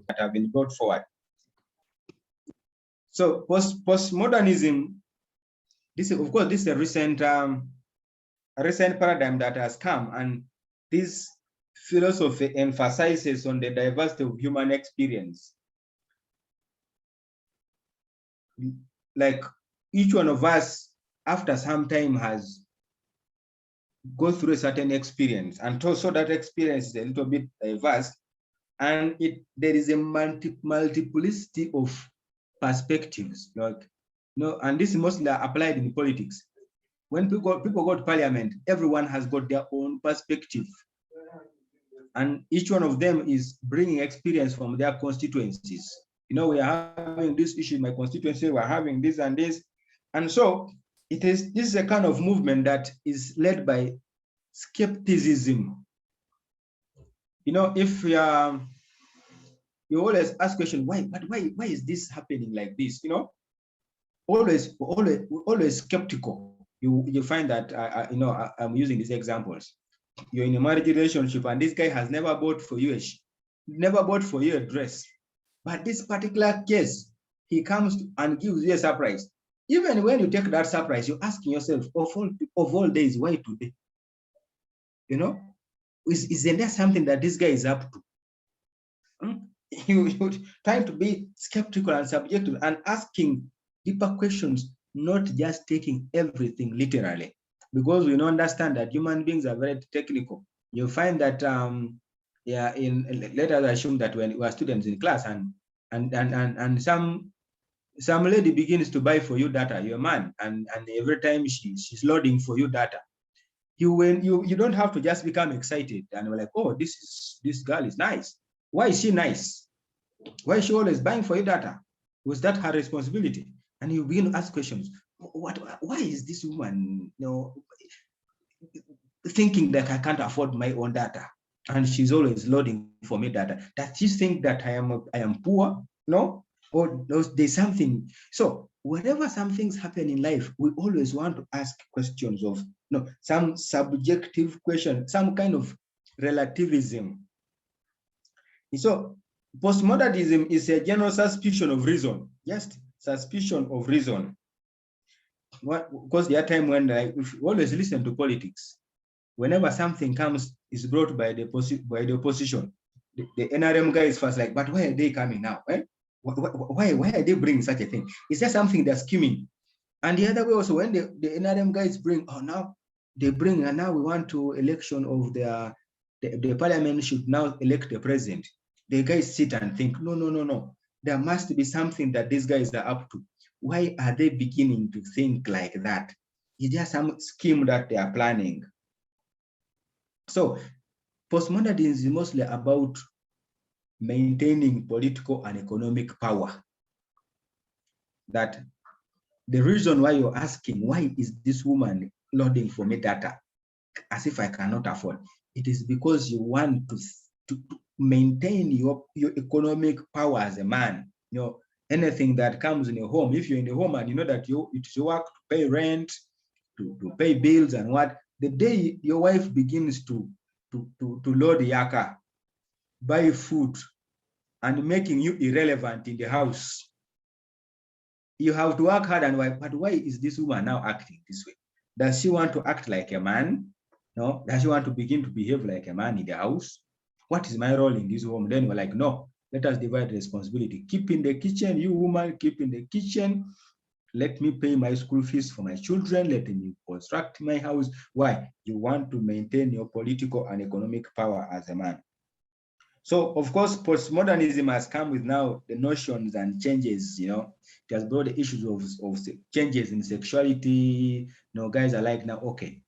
that have been brought forward. So postmodernism, this is, of course, this is a recent paradigm that has come, and this philosophy emphasizes on the diversity of human experience. Like each one of us, after some time, has gone through a certain experience, and so that experience is a little bit diverse, and there is a multiplicity of perspectives, like, and this is mostly applied in politics. When people go to parliament, everyone has got their own perspective, and each one of them is bringing experience from their constituencies. We are having this issue in my constituency, we're having this and this, and so this is a kind of movement that is led by skepticism. If you always ask question, why is this happening like this? Always skeptical. You find that I'm using these examples. You're in a marriage relationship, and this guy has never bought for you a dress, but this particular case, he comes and gives you a surprise. Even when you take that surprise, you're asking yourself, of all days, why today? Isn't there something that this guy is up to? You're trying to be skeptical and subjective and asking deeper questions, not just taking everything literally, because we understand that human beings are very technical. You find that let us assume that when we are students in class, and some lady begins to buy for you data, you're a man, and every time she's loading for you data, you don't have to just become excited and we're like, oh, this girl is nice. Why is she nice? Why is she always buying for you data? Was that her responsibility? And you begin to ask questions. Why is this woman thinking that I can't afford my own data, and she's always loading for me data? Does she think that I am poor? No? Or there's something? So whenever some things happen in life, we always want to ask questions of some subjective question, some kind of relativism. So postmodernism is a general suspicion of reason, just suspicion of reason. Because there are times when, if you always listen to politics, whenever something is brought by the opposition, the NRM guy is first like, but why are they coming now? Eh? Why are they bringing such a thing? Is there something they're skimming? And the other way also, when the NRM guys bring, now they bring, and now we want to election of the parliament should now elect the president. The guys sit and think, no. There must be something that these guys are up to. Why are they beginning to think like that? Is there some scheme that they are planning? So postmodernism is mostly about maintaining political and economic power. That the reason why you're asking, why is this woman loading for me data as if I cannot afford? It is because you want to maintain your economic power as a man. Anything that comes in your home, if you're in the home and you know that it's your work to pay rent, to pay bills and what, the day your wife begins to load the yaka, buy food, and making you irrelevant in the house, you have to work hard and why, but why is this woman now acting this way? Does she want to act like a man? No. Does she want to begin to behave like a man in the house? What is my role in this home? Then we're like, no, let us divide the responsibility. Keep in the kitchen, you woman, keep in the kitchen. Let me pay my school fees for my children. Let me construct my house. Why? You want to maintain your political and economic power as a man. So, of course, postmodernism has come with now the notions and changes, it has brought the issues of changes in sexuality. Guys are like, now, okay,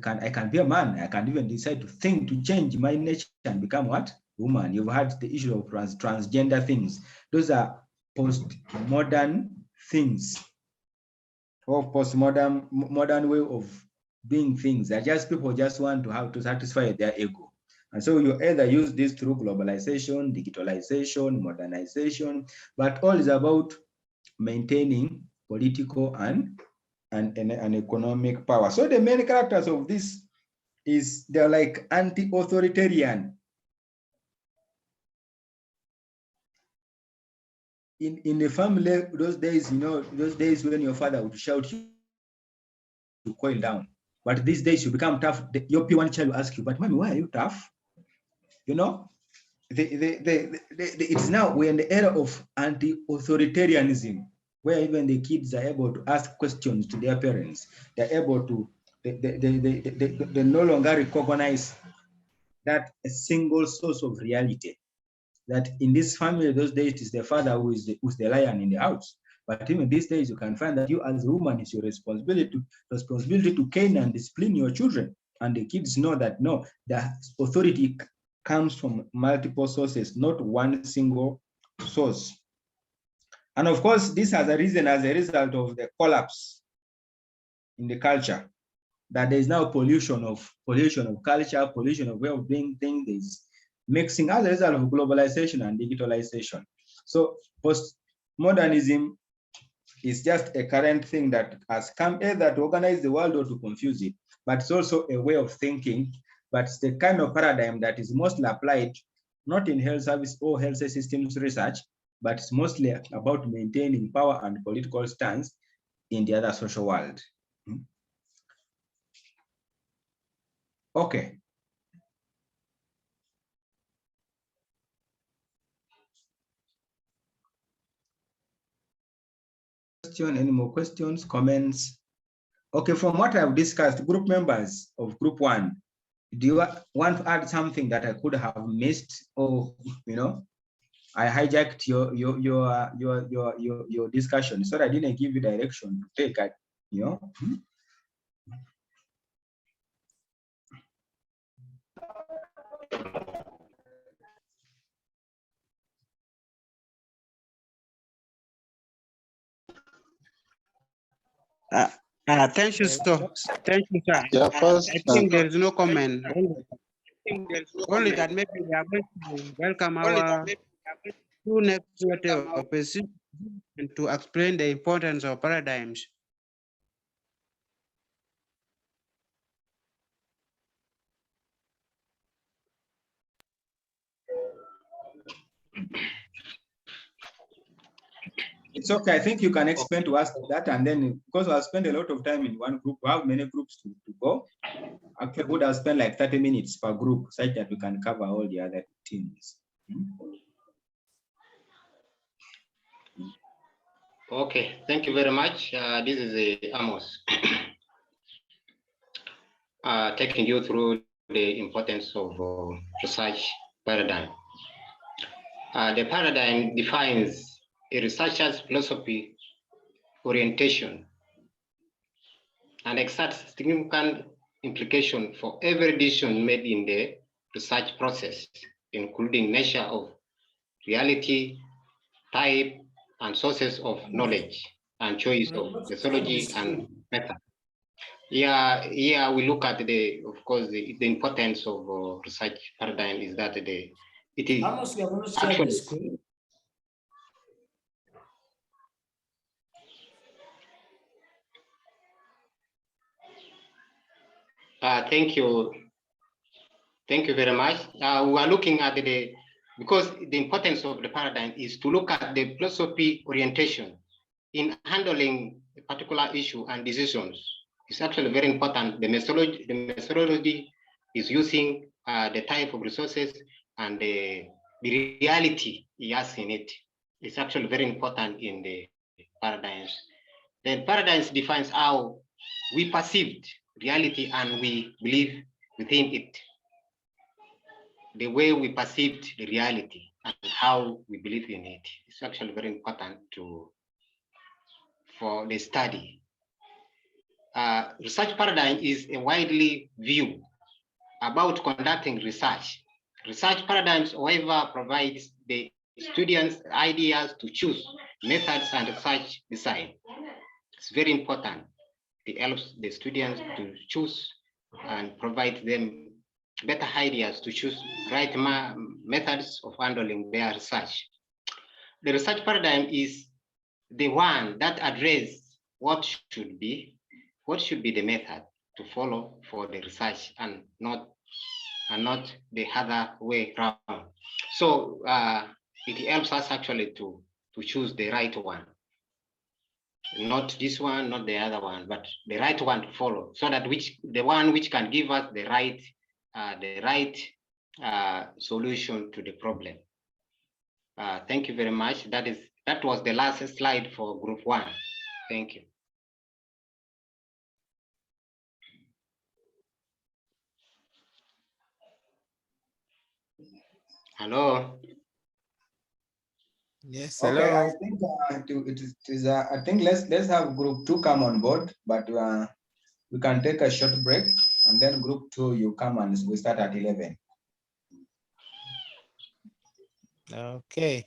I can be a man. I can even decide to change my nature and become what? Woman. You've had the issue of transgender things. Those are postmodern things, or modern way of being things. They're just people just want to have to satisfy their ego. And so you either use this through globalization, digitalization, modernization, but all is about maintaining political and economic power. So the main characters of this is they're like anti-authoritarian. in the family, those days, those days when your father would shout, you coil down. But these days you become tough. Your P1 child will ask you, but mommy, why are you tough? It's now we're in the era of anti-authoritarianism, where even the kids are able to ask questions to their parents. They're able to, they no longer recognize that a single source of reality. That in this family, those days, it is the father who's the lion in the house. But even these days, you can find that you as a woman, it's your responsibility to cane and discipline your children. And the kids know that, no, the authority comes from multiple sources, not one single source. And of course, this has arisen as a result of the collapse in the culture, that there is now pollution of culture, pollution of way of doing things, is mixing as a result of globalization and digitalization. So postmodernism is just a current thing that has come either to organize the world or to confuse it, but it's also a way of thinking, but it's the kind of paradigm that is mostly applied not in health service or health systems research, but it's mostly about maintaining power and political stance in the other social world. Okay. Any more questions, comments? Okay, from what I've discussed, group members of group 1, do you want to add something that I could have missed, or I hijacked your discussion, so I didn't give you direction to take it, Thank you, sir. Thank you, sir. Yeah, first, I think there is no comment. Only that maybe we are going to welcome our two next participants to explain the importance of paradigms. It's okay. I think you can explain to us that, and then because I'll spend a lot of time in one group, we have many groups to go. Actually, would have spent like 30 minutes per group, such that we can cover all the other teams. Okay, thank you very much. This is Amos, taking you through the importance of research paradigm. The paradigm defines a researcher's philosophy, orientation, and exerts significant implication for every decision made in the research process, including nature of reality, type, and sources of knowledge, and choice of methodology and method. Yeah, we look at of course, the importance of research paradigm is that it is actually. Thank you. Thank you very much. We are looking at because the importance of the paradigm is to look at the philosophy orientation in handling a particular issue and decisions. It's actually very important. The methodology is using the type of resources and the reality he has in it. It's actually very important in the paradigms. Then paradigms defines how we perceived reality and we believe within it. The way we perceived the reality and how we believe in it. It's actually very important for the study. Research paradigm is a widely view about conducting research. Research paradigms, however, provides the students ideas to choose methods and research design. It's very important. It helps the students to choose and provide them better ideas to choose right methods of handling their research. The research paradigm is the one that addresses what should be the method to follow for the research and not the other way around. So it helps us actually to to choose the right one. Not this one, not the other one, but the right one to follow, so that the one which can give us the right solution to the problem. Thank you very much. That was the last slide for group 1. Thank you. Hello. Yes, Okay, hello. I think I think let's have group 2 come on board, but we can take a short break, and then group 2 you come and we start at 11. Okay.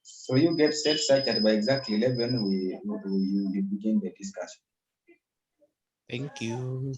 So you get set such that by exactly 11 we begin the discussion. Thank you.